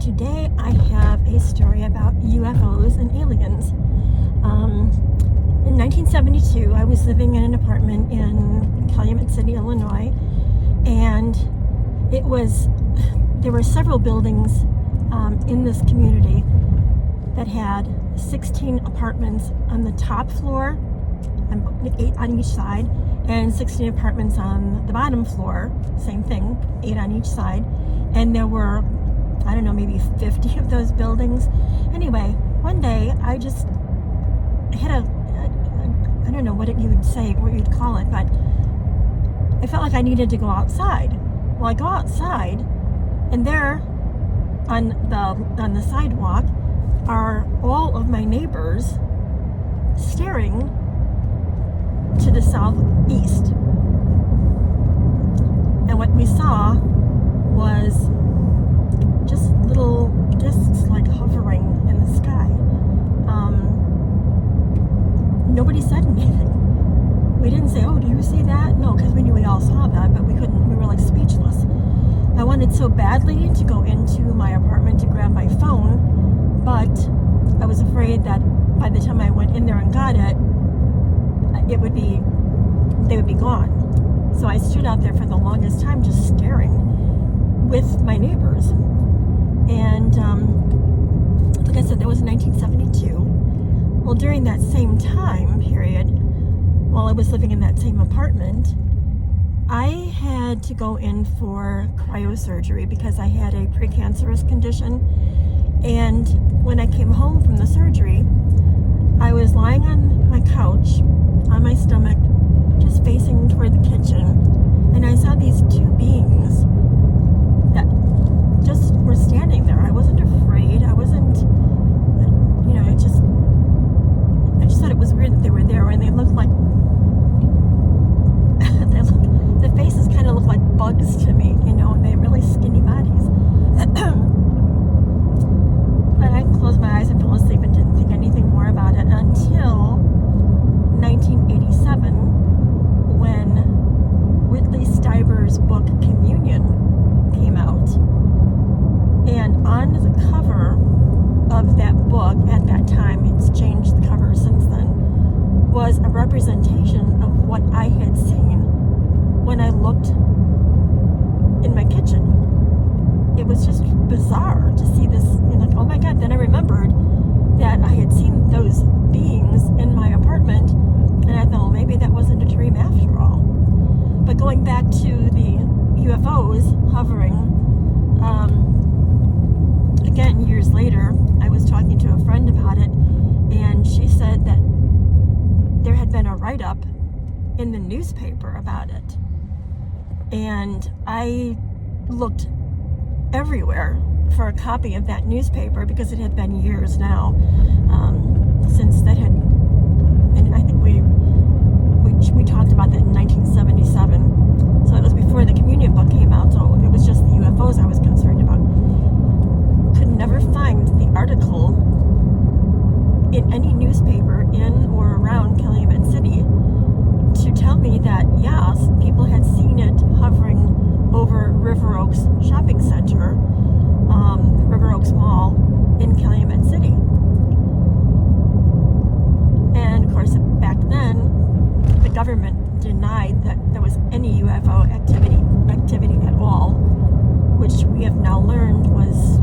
Today I have a story about UFOs and aliens. In 1972, I was living in an apartment in Calumet City, Illinois, and there were several buildings in this community that had 16 apartments on the top floor, 8 on each side, and 16 apartments on the bottom floor, same thing, 8 on each side. And there were, I don't know, maybe 50 of those buildings. Anyway, one day I just had I don't know what you'd call it, but I felt like I needed to go outside. Well, I go outside, and there on the sidewalk are all of my neighbors staring to the southeast. And what we saw was just little discs like hovering in the sky. Nobody said anything. We didn't say, "Oh, do you see that?" No, because we knew we all saw that, but we couldn't. We were like speechless. I wanted so badly to go into my apartment to grab my phone, but I was afraid that by the time I went in there and got it, they would be gone. So I stood out there for the longest time just staring with my neighbors. And like I said, that was in 1972. Well, during that same time period, while I was living in that same apartment, I had to go in for cryosurgery because I had a precancerous condition. And when I came home from the surgery, I was lying on my couch, on my stomach, just facing toward the kitchen, and I saw these two beings that just were standing there. I wasn't afraid. I wasn't, I just thought it was weird that they were there, and they looked like, the faces kind of looked like bugs to me, and they had really skinny bodies. But I closed my eyes and fell asleep and didn't think anything more about it until 1987, when Whitley Stieber's book Communion came out. And on the cover of that book at that time, it's changed the cover since then, was a representation of what I had seen when I looked in my kitchen. It was just bizarre to see this, like, oh my God. Then I remembered that I had seen those beings in my apartment, and I thought, well, maybe that wasn't a dream after all. But going back to the UFOs hovering, again, years later, I was talking to a friend about it, and she said that there had been a write-up in the newspaper about it. And I looked everywhere for a copy of that newspaper because it had been years now since that had, and I think we talked about that in 1977. So it was before the Communion book came out, so it was just the UFOs I was concerned about. Could never find the article in any newspaper in or around Calumet City to tell me that, yes, people had seen it hovering over River Oaks Shopping Center, River Oaks Mall in Calumet City. And of course, back then, the government denied that there was any UFO activity at all, which we have now learned was